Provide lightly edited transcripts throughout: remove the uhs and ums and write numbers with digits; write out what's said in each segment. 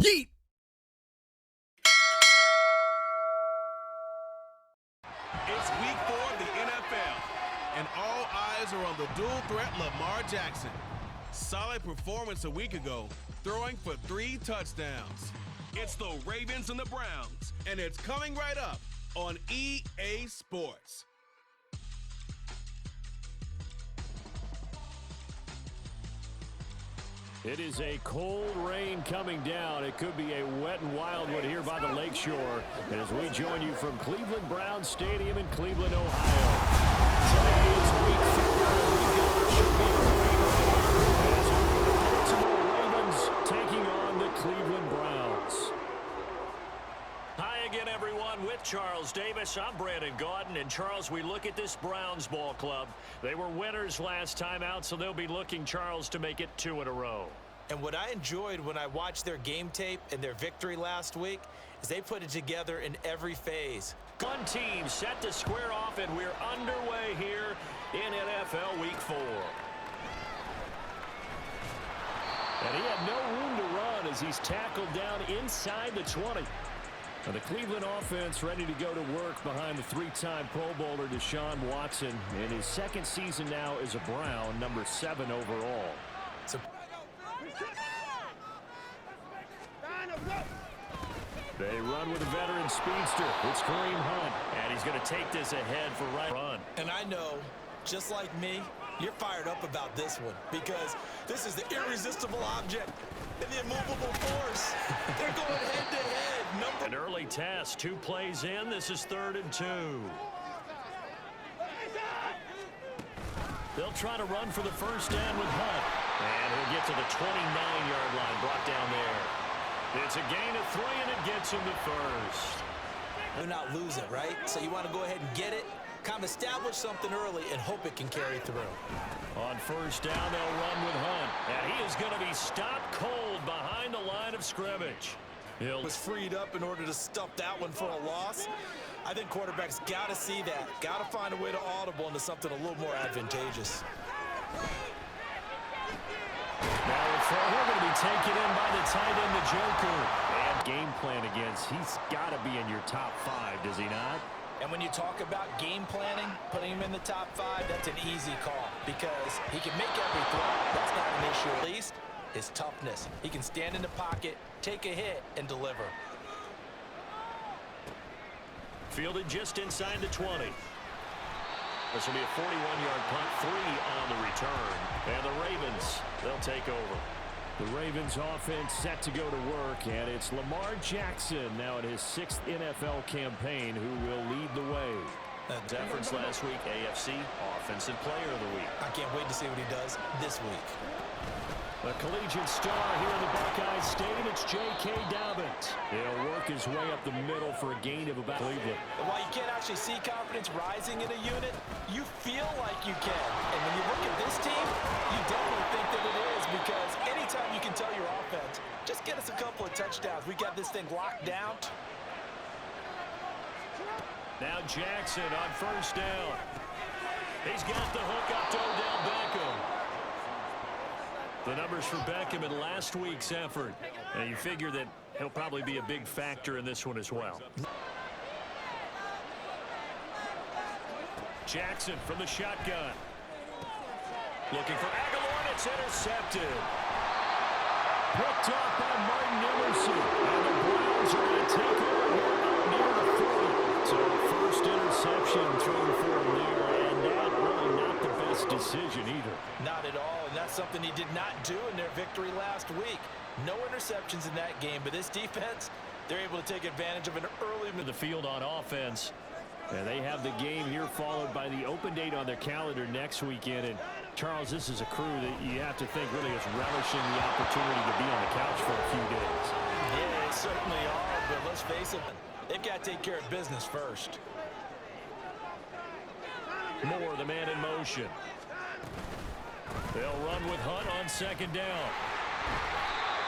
Yeet! It's week 4 of the NFL, and all eyes are on the dual threat Lamar Jackson. Solid performance a week ago, throwing for 3 touchdowns. It's the Ravens and the Browns, and it's coming right up on EA Sports. It is a cold rain coming down. It could be a wet and wild one here by the lakeshore. And as we join you from Cleveland Browns Stadium in Cleveland, Ohio. Today is week 4. Should be a great as the Baltimore Ravens taking on the Cleveland Browns. Hi again, everyone. With Charles Davis, I'm Brandon Gaudin. And Charles, we look at this Browns ball club. They were winners last time out, so they'll be looking, Charles, to make it 2 in a row. And what I enjoyed when I watched their game tape and their victory last week is they put it together in every phase. One team set to square off, and we're underway here in NFL Week 4. And he had no room to run as he's tackled down inside the 20. And the Cleveland offense ready to go to work behind the 3-time Pro Bowler Deshaun Watson in his 2nd season now as a Brown, number 7 overall. They run with a veteran speedster. It's Kareem Hunt, and he's going to take this ahead for right run. And I know, just like me, you're fired up about this one because this is the irresistible object and the immovable force. They're going head-to-head. An early test, 2 plays in. This is 3rd and 2. They'll try to run for the first down with Hunt. And he'll get to the 29-yard line, brought down there. It's a gain of 3, and it gets him to first. Do not lose it, right? So you want to go ahead and get it, kind of establish something early, and hope it can carry through. On first down, they'll run with Hunt. And he is going to be stopped cold behind the line of scrimmage. Hill was freed up in order to stuff that one for a loss. I think quarterbacks got to see that. Got to find a way to audible into something a little more advantageous. Now we're going to be taken in by the tight end, the Joker. And game plan against, he's got to be in your top 5, does he not? And when you talk about game planning, putting him in the top 5, that's an easy call because he can make every throw. That's not an issue. At least his toughness. He can stand in the pocket, take a hit, and deliver. Fielded just inside the 20. This will be a 41-yard punt, 3 on the return. And the Ravens, they'll take over. The Ravens offense set to go to work, and it's Lamar Jackson now in his 6th NFL campaign who will lead the way. His efforts last week, AFC Offensive Player of the Week. I can't wait to see what he does this week. A collegiate star here in the Buckeye Stadium, it's J.K. Dobbins. He'll work his way up the middle for a gain of about Cleveland. And while you can't actually see confidence rising in a unit, you feel like you can. And when you look at this team, you definitely think that it is because anytime you can tell your offense, just get us a couple of touchdowns. We got this thing locked down. Now Jackson on first down. He's got the hook up to Odell Beckham. The numbers for Beckham in last week's effort. And you figure that he'll probably be a big factor in this one as well. Jackson from the shotgun. Looking for Aguilar, and it's intercepted. Picked off by Martin Emerson. And the Browns are going to take over near the 40. So first interception thrown for him there, and that really not the best decision either. Not at all, and that's something he did not do in their victory last week. No interceptions in that game, but this defense, they're able to take advantage of an early to the field on offense. And they have the game here followed by the open date on their calendar next weekend. And Charles, this is a crew that you have to think really is relishing the opportunity to be on the couch for a few days. Yeah, they certainly are, but let's face it, they've got to take care of business first. Moore, the man in motion. They'll run with Hunt on second down.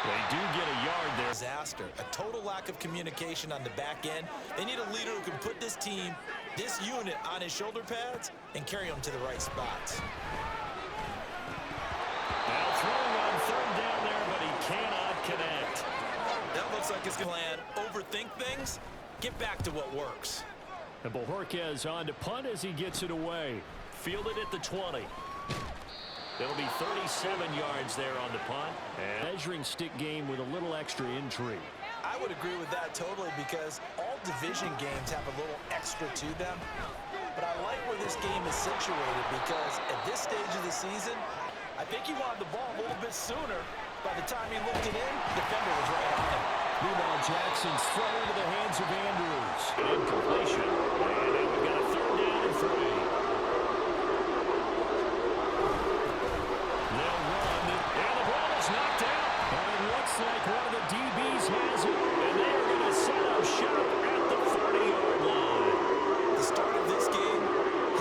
They do get a yard there. Disaster. A total lack of communication on the back end. They need a leader who can put this team, this unit, on his shoulder pads and carry them to the right spots. Now throwing on third down there, but he cannot connect. That things, get back to what works. And Bojorquez on to punt as he gets it away. Fielded at the 20. It'll be 37 yards there on the punt. And measuring stick game with a little extra intrigue. I would agree with that totally because all division games have a little extra to them. But I like where this game is situated because at this stage of the season, I think he wanted the ball a little bit sooner. By the time he looked it in, the defender was right on him. Meanwhile, Jackson's throw into the hands of Andrews. Incompletion. And now we've got a 3rd down and 3. They'll run. And the ball is knocked out. And it looks like one of the DBs has it. And they're going to set up shop at the 30-yard line. The start of this game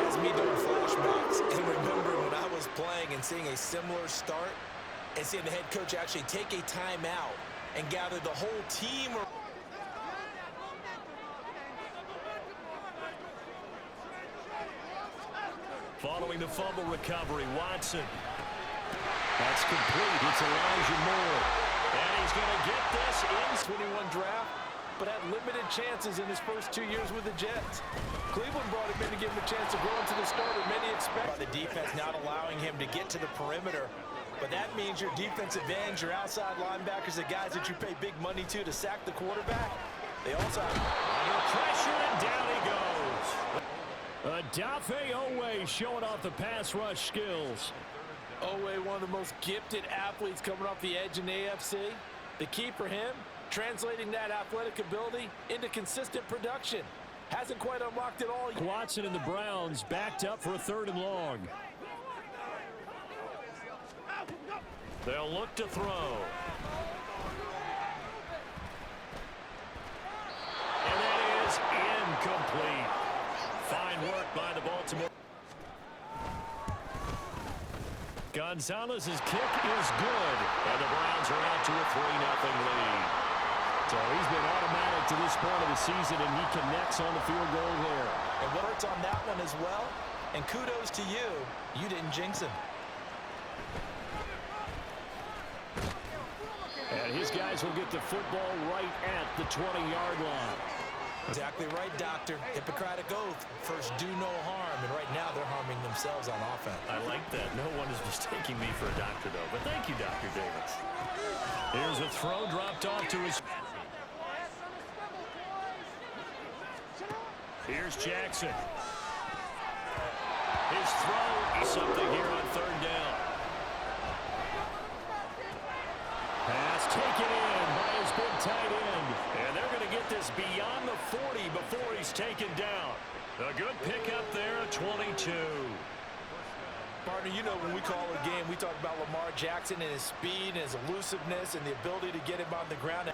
has me doing flashbacks. And remembering when I was playing and seeing a similar start and seeing the head coach actually take a timeout and gather the whole team. Following the fumble recovery, Watson. That's complete. It's Elijah Moore. And he's going to get this in. 21 draft, but had limited chances in his first 2 years with the Jets. Cleveland brought him in to give him a chance to grow into the starter many expect. By the defense not allowing him to get to the perimeter. But that means your defensive ends, your outside linebackers, the guys that you pay big money to sack the quarterback, they also have under pressure, and down he goes. Odafe Owe showing off the pass rush skills. Owe, one of the most gifted athletes coming off the edge in the AFC. The key for him, translating that athletic ability into consistent production. Hasn't quite unlocked it all. Watson and the Browns backed up for a 3rd and long. They'll look to throw. And that is incomplete. Fine work by the Baltimore. Gonzalez's kick is good. And the Browns are out to a 3-0 lead. So he's been automatic to this point of the season, and he connects on the field goal there. And what hurts on that one as well, and kudos to you, you didn't jinx him. And his guys will get the football right at the 20-yard line. Exactly right, Doctor. Hippocratic oath. First, do no harm. And right now, they're harming themselves on offense. I like that. No one is mistaking me for a doctor, though. But thank you, Dr. Davis. Here's a throw dropped off to his... Here's Jackson. His throw is something here on 3rd down. Pass taken in by his big tight end. And they're going to get this beyond the 40 before he's taken down. A good pickup there at 22. Partner, you know when we call a game, we talk about Lamar Jackson and his speed and his elusiveness and the ability to get him on the ground.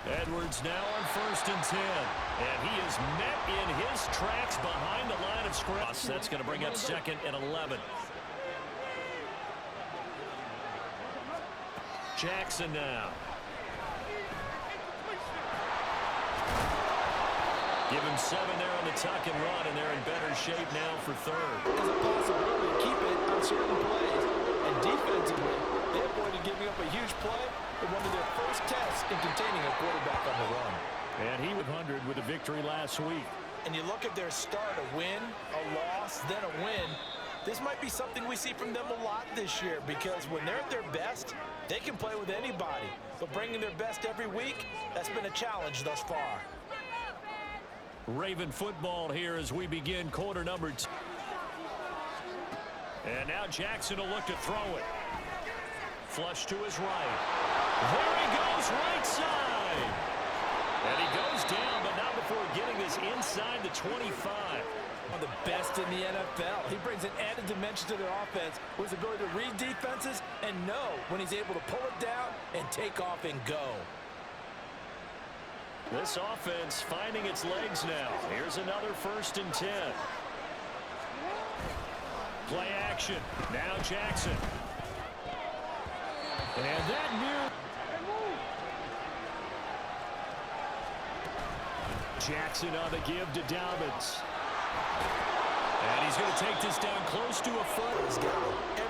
Edwards now on 1st and 10. And he is met in his tracks behind the line of scrimmage. That's going to bring up 2nd and 11. Jackson now. Give him 7 there on the tuck and run, and they're in better shape now for 3rd. There's a possibility to keep it on certain plays. And defensively, they avoided giving up a huge play in one of their first tests in containing a quarterback on the run. And he was 100 with a victory last week. And you look at their start, a win, a loss, then a win. This might be something we see from them a lot this year because when they're at their best, they can play with anybody. But bringing their best every week, that's been a challenge thus far. Raven football here as we begin quarter number 2. And now Jackson will look to throw it. Flush to his right. There he goes, right side. And he goes down, but not before getting this inside the 25. One of the best in the NFL. He brings an added dimension to their offense with his ability to read defenses and know when he's able to pull it down and take off and go. This offense finding its legs now. Here's another 1st and 10. Play action. Now Jackson. And that near... Jackson on the give to Dobbins. And he's going to take this down close to a foot. He's got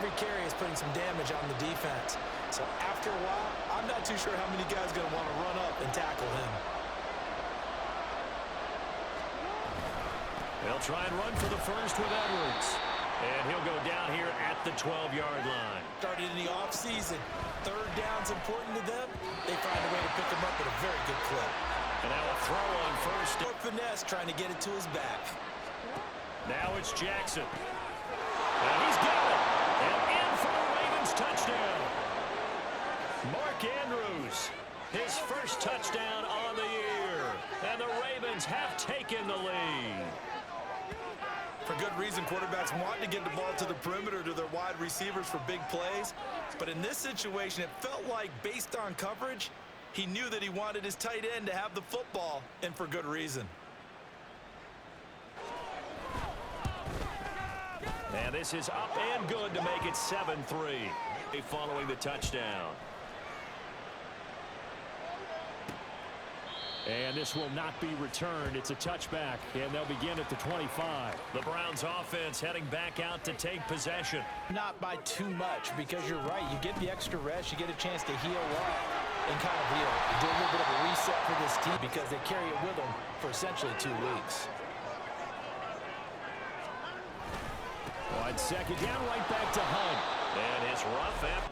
every carry is putting some damage on the defense. So after a while, I'm not too sure how many guys are going to want to run up and tackle him. They'll try and run for the first with Edwards. And he'll go down here at the 12-yard line. Started in the offseason. Third down's important to them. They find a way to pick him up at a very good clip. And now a throw on first. More finesse trying to get it to his back. Now it's Jackson. And he's got it. And in for the Ravens touchdown. Mark Andrews, his first touchdown on the year. And the Ravens have taken the lead. For good reason, quarterbacks want to get the ball to the perimeter to their wide receivers for big plays. But in this situation, it felt like, based on coverage, he knew that he wanted his tight end to have the football, and for good reason. And this is up and good to make it 7-3 following the touchdown. And this will not be returned. It's a touchback, and they'll begin at the 25. The Browns offense heading back out to take possession. Not by too much, because you're right. You get the extra rest. You get a chance to heal up and kind of heal. Do a little bit of a reset for this team because they carry it with them for essentially 2 weeks. On second down, right back to Hunt. And his rough end.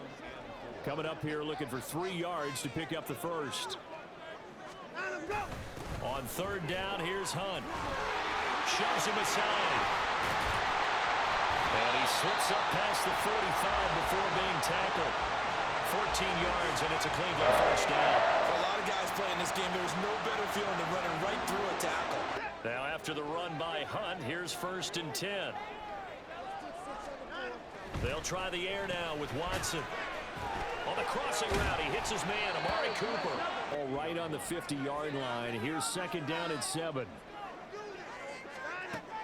Coming up here looking for 3 yards to pick up the first. On third down, here's Hunt. Shoves him aside. And he slips up past the 45 before being tackled. 14 yards, and it's a Cleveland first down. For a lot of guys playing this game, there's no better feeling than running right through a tackle. Now after the run by Hunt, here's 1st and 10. They'll try the air now with Watson. On the crossing route, he hits his man, Amari Cooper. All right on the 50-yard line. Here's 2nd down and 7.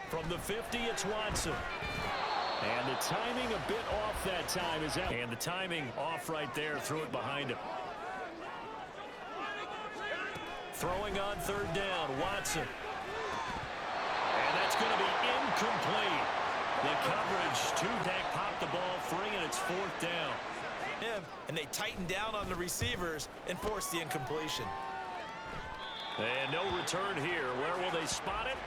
From the 50, it's Watson. And the timing a bit off that time. And the timing off right there. Threw it behind him. Throwing on 3rd down, Watson. And that's going to be incomplete. The coverage, two-back popped the ball free, and it's 4th down. And they tighten down on the receivers and force the incompletion. And no return here. Where will they spot it?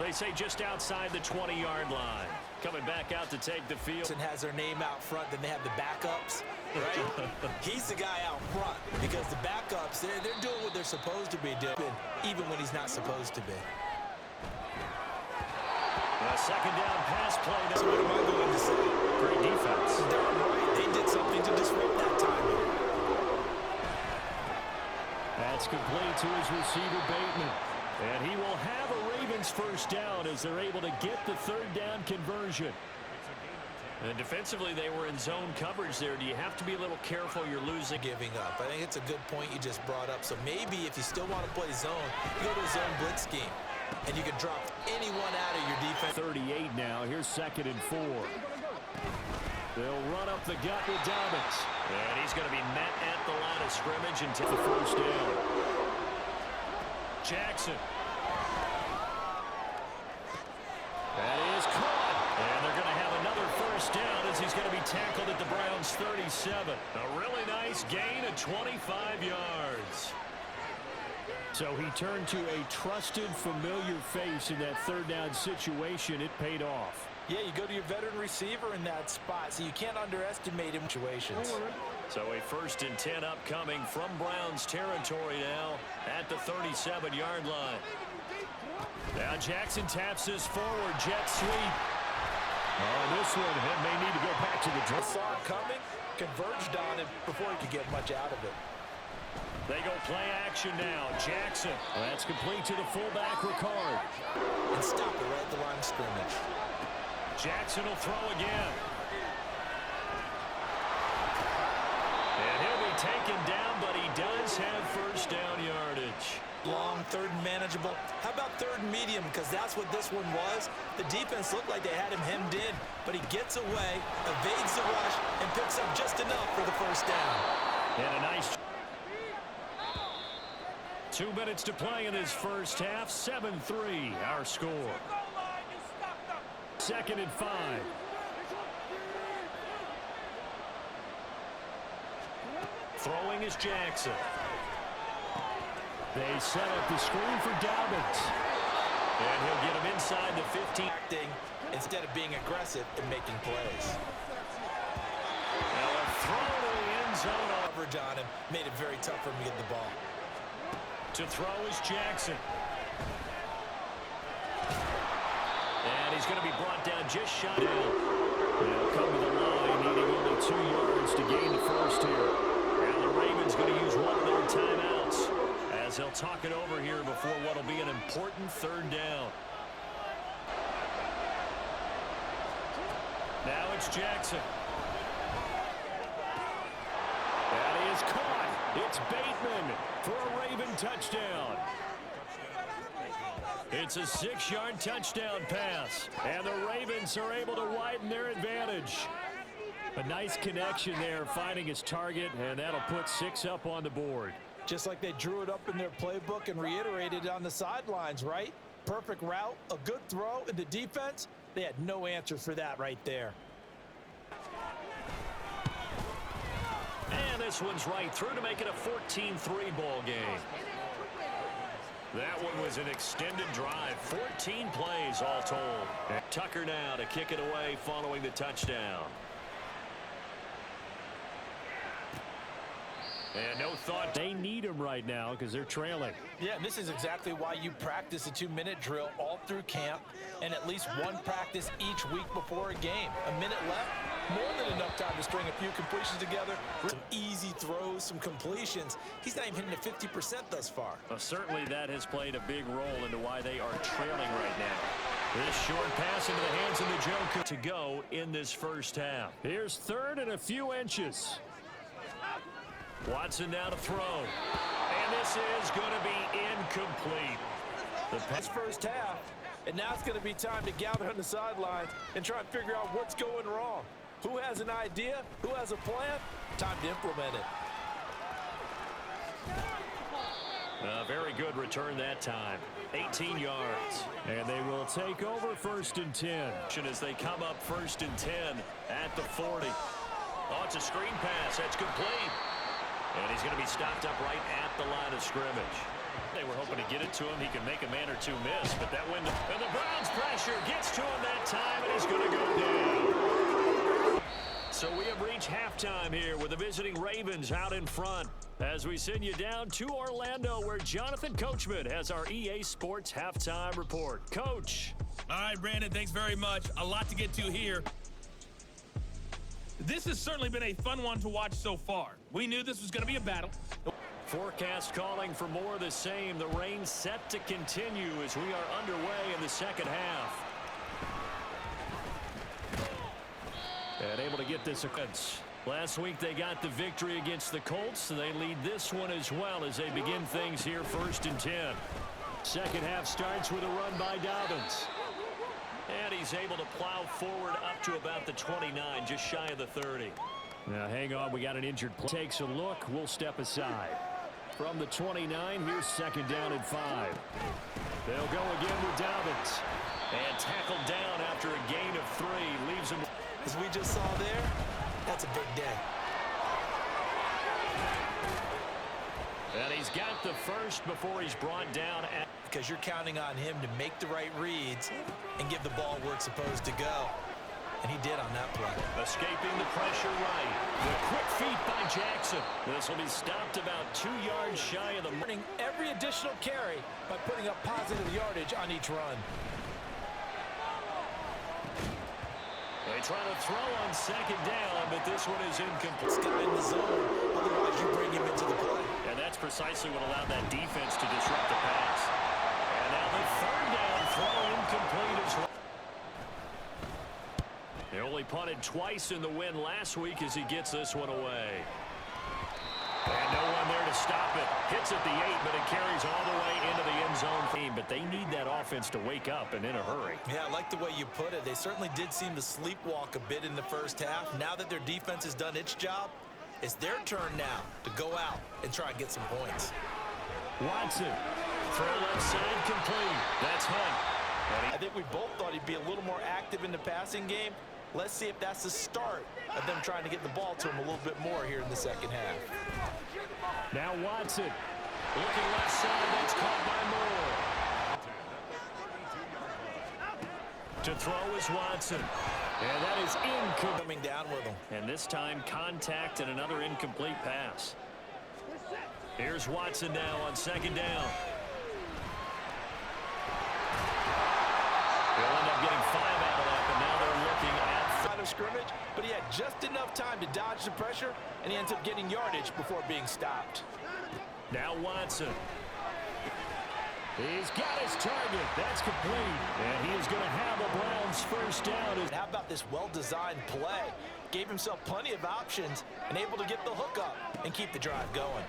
They say just outside the 20-yard line. Coming back out to take the field. And has their name out front, then they have the backups, right? He's the guy out front because the backups, they're doing what they're supposed to be doing, even when he's not supposed to be. A 2nd down pass play. So what am I going to say? Great defense. They're right. They did something to disrupt that timing. That's complete to his receiver, Bateman. And he will have a Ravens first down as they're able to get the 3rd down conversion. And defensively, they were in zone coverage there. Do you have to be a little careful you're losing? Giving up. I think it's a good point you just brought up. So maybe if you still want to play zone, you go to a zone blitz scheme. And you can drop anyone out of your defense. 38 now. Here's 2nd and 4. They'll run up the gut with Dobbins. And he's going to be met at the line of scrimmage until the first down. Jackson. That is caught. And they're going to have another first down as he's going to be tackled at the Browns' 37. A really nice gain of 25 yards. So he turned to a trusted, familiar face in that 3rd down situation. It paid off. Yeah, you go to your veteran receiver in that spot, so you can't underestimate him in situations. So a 1st and 10 upcoming from Browns territory now at the 37-yard line. Now Jackson taps this forward, jet sweep. Oh, this one may need to go back to the draw. Saw it coming, converged on it before he could get much out of it. They go play action now. Jackson. That's complete to the fullback, Ricard. And stop it right at the line of scrimmage. Jackson will throw again. And he'll be taken down, but he does have first down yardage. Long, 3rd and manageable. How about 3rd and medium? Because that's what this one was. The defense looked like they had him hemmed in, but he gets away, evades the rush, and picks up just enough for the first down. And a nice 2 minutes to play in this first half. 7-3 our score. 2nd and 5. Throwing is Jackson. They set up the screen for Dobbins. And he'll get him inside the 15. Acting instead of being aggressive and making plays. Now a throw to the end zone. Coverage on him made it very tough for him to get the ball. To throw is Jackson. And he's going to be brought down just shy. They'll come to the line, needing only 2 yards to gain the first here. Now the Ravens going to use one of their timeouts as they'll talk it over here before what will be an important 3rd down. Now it's Jackson. That is caught. It's Bateman for a Raven touchdown. It's a 6-yard touchdown pass, and the Ravens are able to widen their advantage. A nice connection there, finding his target, and that'll put 6 up on the board. Just like they drew it up in their playbook and reiterated it on the sidelines, right? Perfect route, a good throw, and the defense, they had no answer for that right there. And this one's right through to make it a 14-3 ball game. That one was an extended drive, 14 plays all told. And Tucker now to kick it away following the touchdown. And no thought. They need him right now because they're trailing. Yeah, and this is exactly why you practice a 2-minute drill all through camp and at least one practice each week before a game. A minute left, more than enough time to string a few completions together. Some easy throws, some completions. He's not even hitting at 50% thus far. Well, certainly that has played a big role into why they are trailing right now. This short pass into the hands of the Joker to go in this first half. Here's 3rd and a few inches. Watson now to throw. And this is going to be incomplete. The pass first half, and now it's going to be time to gather on the sidelines and try and figure out what's going wrong. Who has an idea? Who has a plan? Time to implement it. A very good return that time. 18 yards. And they will take over 1st and 10. As they come up 1st and 10 at the 40. Oh, it's a screen pass. That's complete. And he's going to be stopped up right at the line of scrimmage. They were hoping to get it to him. He can make a man or two miss, but that window. And the Browns pressure gets to him that time, and he's going to go down. So we have reached halftime here with the visiting Ravens out in front as we send you down to Orlando where Jonathan Coachman has our EA Sports halftime report. Coach. All right, Brandon, thanks very much. A lot to get to here. This has certainly been a fun one to watch so far. We knew this was going to be a battle. Forecast calling for more of the same. The rain set to continue as we are underway in the second half. And able to get this against. Last week they got the victory against the Colts, so they lead this one as well as they begin things here 1st and 10. Second half starts with a run by Dobbins. And he's able to plow forward up to about the 29, just shy of the 30. Now, hang on. We got an injured player. Takes a look. We'll step aside. From the 29, here's 2nd down and 5. They'll go again with Dobbins. And tackled down after a gain of 3. Leaves him. As we just saw there, that's a big day. And he's got the first before he's brought down. Because you're counting on him to make the right reads and give the ball where it's supposed to go. And he did on that play. Escaping the pressure right. The quick feet by Jackson. This will be stopped about 2 yards shy of the running every additional carry by putting up positive yardage on each run. They try to throw on 2nd down, but this one is incomplete. This guy in the zone, otherwise you bring him into the play. And that's precisely what allowed that defense to disrupt the pass. And now the 3rd down throw incomplete as well. They only punted twice in the win last week as he gets this one away. And no one there to stop it. Hits at the 8, but it carries all the way into the end zone. But they need that offense to wake up and in a hurry. Yeah, I like the way you put it. They certainly did seem to sleepwalk a bit in the first half. Now that their defense has done its job, it's their turn now to go out and try and get some points. Watson. Throw left side complete. That's Hunt. I think we both thought he'd be a little more active in the passing game. Let's see if that's the start of them trying to get the ball to him a little bit more here in the second half. Now Watson. Looking left side. That's caught by Moore. To throw is Watson. And that is incomplete. Coming down with him. And this time, contact and another incomplete pass. Here's Watson now on second down. They'll end up getting 5 out of that, but now they're looking at Side of scrimmage, but he had just enough time to dodge the pressure, and he ends up getting yardage before being stopped. now Watson. He's got his target. That's complete. And he is going to have a Browns first down. How about this well-designed play? Gave himself plenty of options and able to get the hook up and keep the drive going.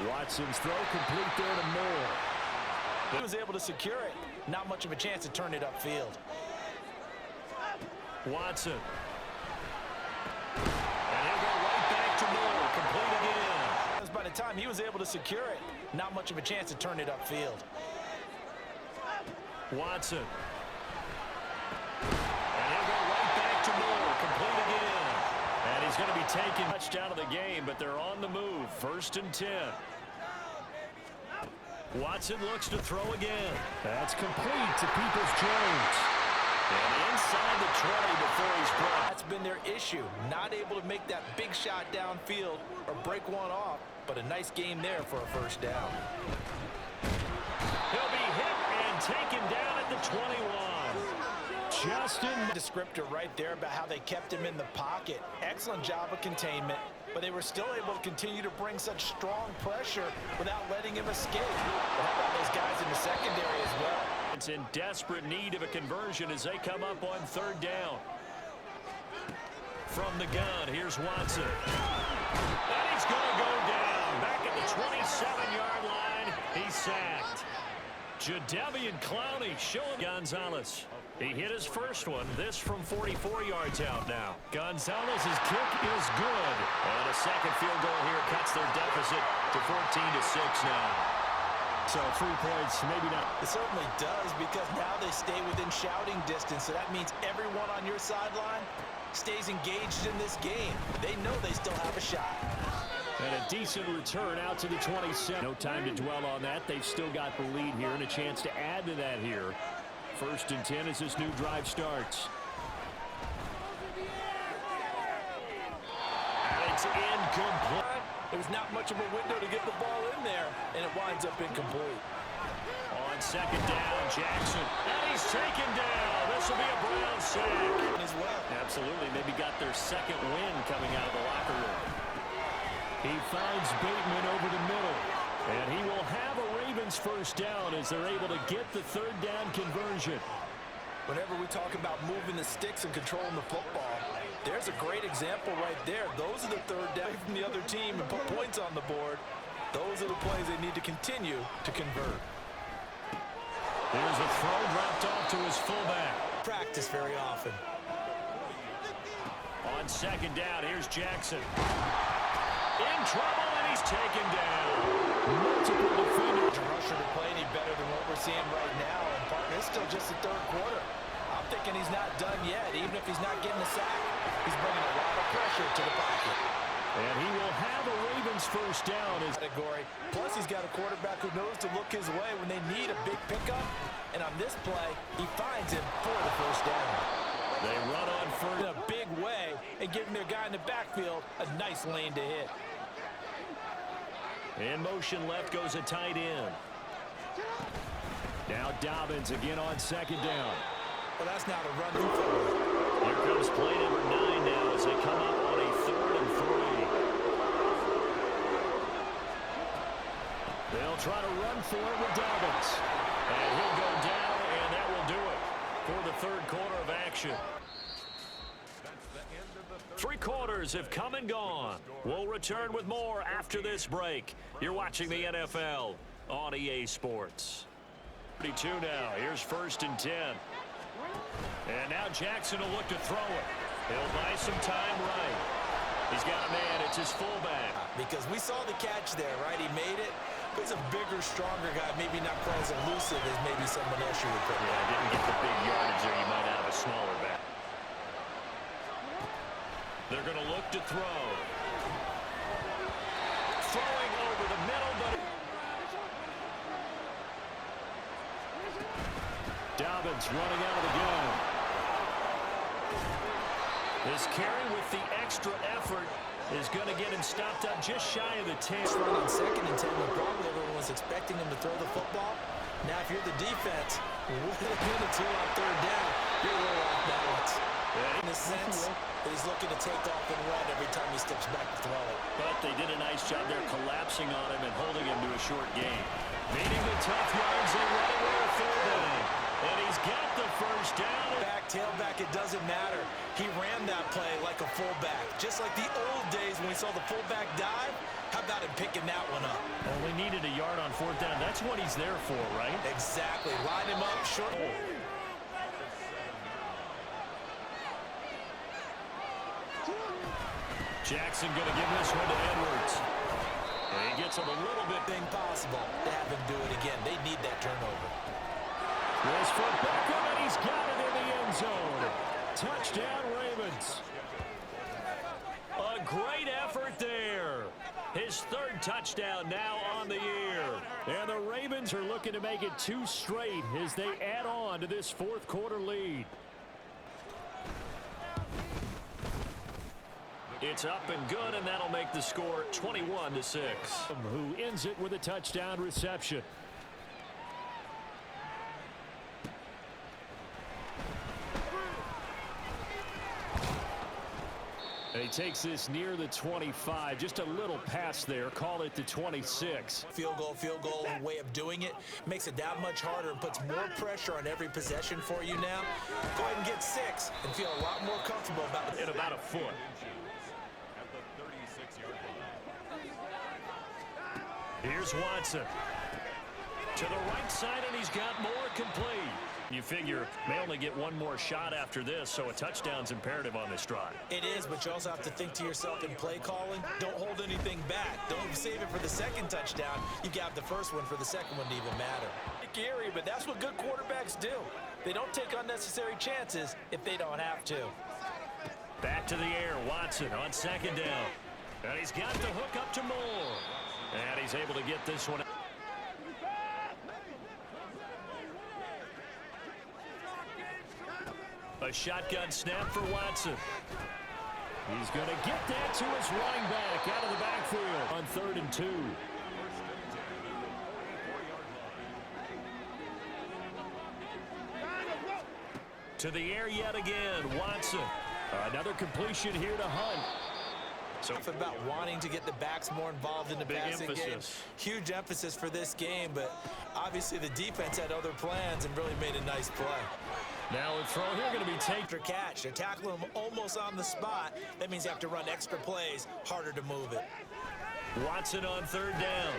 Watson's throw complete there to Moore. He was able to secure it. Not much of a chance to turn it upfield. Watson. And he'll go right back to Moore. Complete again. By the time he was able to secure it, not much of a chance to turn it upfield. Watson. And he'll go right back to Moore. Complete again. And he's going to be taken touchdown of the game, but they're on the move. 1st and 10. Watson looks to throw again. That's complete to Peoples-Jones. And inside the 20 before he's brought. That's been their issue. Not able to make that big shot downfield or break one off. But a nice game there for a first down. He'll be hit and taken down at the 21. Justin. Descriptor right there about how they kept him in the pocket. Excellent job of containment. But they were still able to continue to bring such strong pressure without letting him escape. But how about those guys in the secondary as well? It's in desperate need of a conversion as they come up on 3rd down. From the gun, here's Watson. And he's going to go down. Back at the 27-yard line, he's sacked. Jadeveon Clowney showing Gonzalez. He hit his first one. This from 44 yards out now. Gonzalez's kick is good. And a second field goal here cuts their deficit to 14-6 now. So 3 points, maybe not. It certainly does, because now they stay within shouting distance. So that means everyone on your sideline stays engaged in this game. They know they still have a shot. And a decent return out to the 27. No time to dwell on that. They've still got the lead here and a chance to add to that here. 1st and 10 as this new drive starts. And it's incomplete. There's not much of a window to get the ball in there, and it winds up incomplete. On 2nd down, Jackson. And he's taken down. This will be a Browns sack. As well. Absolutely. Maybe got their second win coming out of the locker room. He finds Bateman over the middle. And he will have a Ravens first down as they're able to get the 3rd down conversion. Whenever we talk about moving the sticks and controlling the football, there's a great example right there. Those are the 3rd down from the other team and put points on the board. Those are the plays they need to continue to convert. There's a throw dropped off to his fullback. Practice very often. On 2nd down, here's Jackson. In trouble, and he's taken down. Multiple defenders. Rusher to play any better than what we're seeing right now. And partner, it's still just the 3rd quarter. I'm thinking he's not done yet. Even if he's not getting a sack, he's bringing a lot of pressure to the pocket. And he will have a Ravens first down. Category. Plus, he's got a quarterback who knows to look his way when they need a big pickup. And on this play, he finds him for the first down. They run on first in a big way and giving their guy in the backfield a nice lane to hit. In motion left goes a tight end. Now Dobbins again on 2nd down. Well, that's not a run forward. Here comes play number 9 now as they come up on a 3rd and 3. They'll try to run for it with Dobbins. And he'll go down, and that will do it for the 3rd quarter of action. 3 quarters have come and gone. We'll return with more after this break. You're watching the NFL on EA Sports. 32 now. Here's 1st and 10. And now Jackson will look to throw it. He'll buy some time right. He's got a man. It's his fullback. Because we saw the catch there, right? He made it. But he's a bigger, stronger guy. Maybe not quite as elusive as maybe someone else you would put. Yeah, didn't get the big yardage there. You might have a smaller back. They're going to look to throw. Throwing over the middle, but Dobbins running out of the gun. This carry with the extra effort is going to get him stopped up just shy of the 10. Run on 2nd and 10 when probably everyone was expecting him to throw the football. Now, if you're the defense, what are they going to do on 3rd down? You're a little off balance. In the sense that he's looking to take off and run every time he steps back to throw it. But they did a nice job there collapsing on him and holding him to a short gain. Meeting the tough yards, they run away with 3rd down. And he's got the 1st down. Back, tailback, it doesn't matter. He ran that play like a fullback. Just like the old days when we saw the fullback dive. How about him picking that one up? Only needed a yard on 4th down. That's what he's there for, right? Exactly. Line him up short. Jackson going to give this one to Edwards. And he gets him a little bit. Thing possible to have him do it again. They need that turnover. This for Beckham, and he's got it in the end zone. Touchdown, Ravens. A great effort there. His 3rd touchdown now on the year. And the Ravens are looking to make it 2 straight as they add on to this 4th quarter lead. It's up and good, and that'll make the score 21-6. Who ends it with a touchdown reception. And he takes this near the 25. Just a little pass there. Call it the 26. Field goal way of doing it. Makes it that much harder and puts more pressure on every possession for you now. Go ahead and get 6 and feel a lot more comfortable about it. In about a foot. Here's Watson. To the right side, and he's got more complete. You figure may only get one more shot after this, so a touchdown's imperative on this drive. It is, but you also have to think to yourself in play calling. Don't hold anything back. Don't save it for the 2nd touchdown. You got the 1st one for the 2nd one to even matter. Scary, but that's what good quarterbacks do. They don't take unnecessary chances if they don't have to. Back to the air, Watson on 2nd down. And he's got the hook up to Moore. And he's able to get this one. A shotgun snap for Watson. He's going to get that to his running back out of the backfield on 3rd and 2. To the air yet again, Watson. Another completion here to Hunt. So about wanting to get the backs more involved in the passing game. Huge emphasis for this game, but obviously the defense had other plans and really made a nice play. Now a throw here going to be taken. Extra catch. They're tackling him almost on the spot. That means you have to run extra plays, harder to move it. Watson on 3rd down.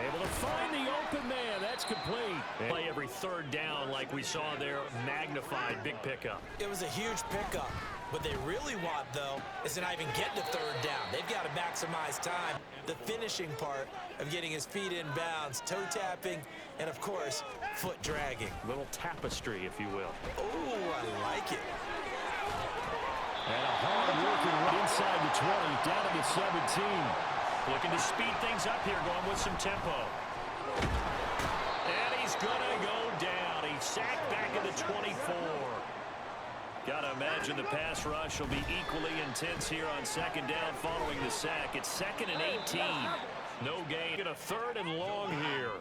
Able to find the open man. That's complete. Play every 3rd down like we saw there. Magnified big pickup. It was a huge pickup. What they really want, though, is to not even get to 3rd down. They've got to maximize time. The finishing part of getting his feet in bounds, toe tapping, and, of course, foot dragging. Little tapestry, if you will. Oh, I like it. And a hard-working run inside the 20, down to the 17. Looking to speed things up here, going with some tempo. And he's going to go down. He's sacked back at the 24. Got to imagine the pass rush will be equally intense here on 2nd down following the sack. It's 2nd and 18. No gain. Get a 3rd and long here.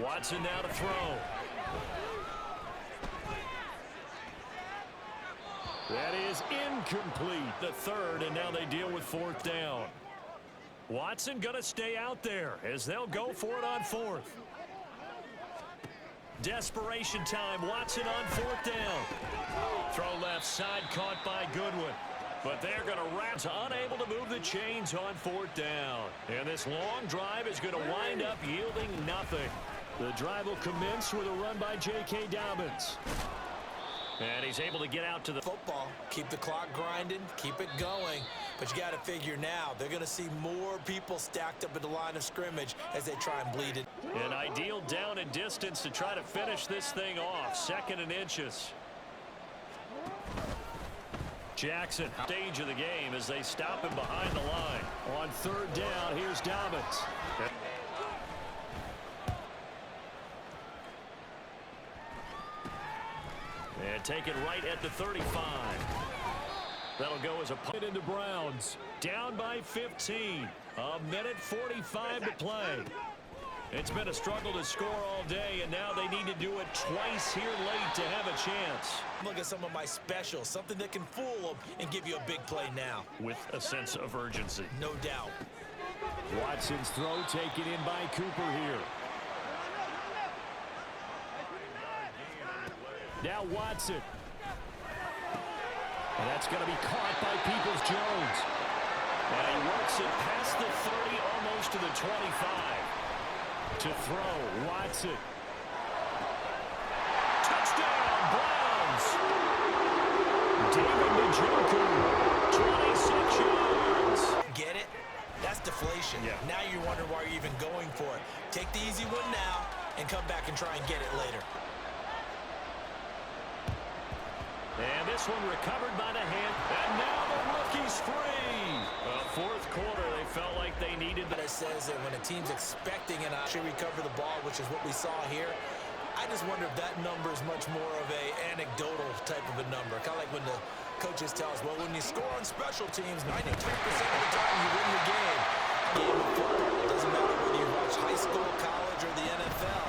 Watson now to throw. That is incomplete. The 3rd, and now they deal with 4th down. Watson going to stay out there as they'll go for it on 4th. Desperation time. Watson on 4th down. Throw left side caught by Goodwin. But they're going to wrap. Unable to move the chains on 4th down. And this long drive is going to wind up yielding nothing. The drive will commence with a run by J.K. Dobbins. And he's able to get out to the football. Keep the clock grinding. Keep it going. But you got to figure now, they're going to see more people stacked up at the line of scrimmage as they try and bleed it. An ideal down and distance to try to finish this thing off. 2nd and inches. Jackson, stage of the game as they stop him behind the line. On third down, here's Dobbins. And take it right at the 35. That'll go as a punt into Browns. Down by 15. A minute 45 to play. It's been a struggle to score all day, and now they need to do it twice here late to have a chance. Look at some of my specials, something that can fool them and give you a big play now. With a sense of urgency. No doubt. Watson's throw taken in by Cooper here. Now Watson. And that's going to be caught by Peoples-Jones. And he works it past the 30, almost to the 25. To throw, Watson. Touchdown, Browns. David Njoku, 26 yards. Get it? That's deflation. Yeah. Now you're wondering why you're even going for it. Take the easy one now and come back and try and get it later. And this one recovered by the hand. And now the rookie's free. Fourth quarter, they felt like they needed But it says that when a team's expecting an option to recover the ball, which is what we saw here, I just wonder if that number is much more of a anecdotal type of a number. Kind of like when the coaches tell us, well, when you score on special teams, 93% of the time you win the game. Game of football. It doesn't matter whether you watch high school, college, or the NFL.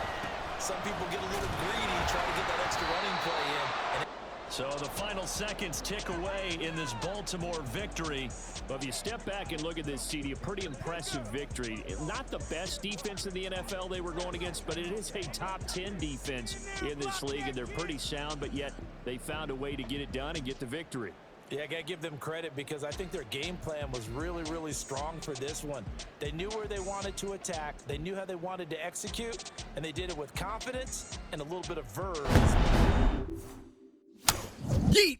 Some people get a little greedy, try to get that extra running play in. So the final seconds tick away in this Baltimore victory. But if you step back and look at this, CD, a pretty impressive victory. Not the best defense in the NFL they were going against, but it is a top 10 defense in this league, and they're pretty sound, but yet they found a way to get it done and get the victory. Yeah, I got to give them credit because I think their game plan was really, really strong for this one. They knew where they wanted to attack. They knew how they wanted to execute, and they did it with confidence and a little bit of verve. Yeet!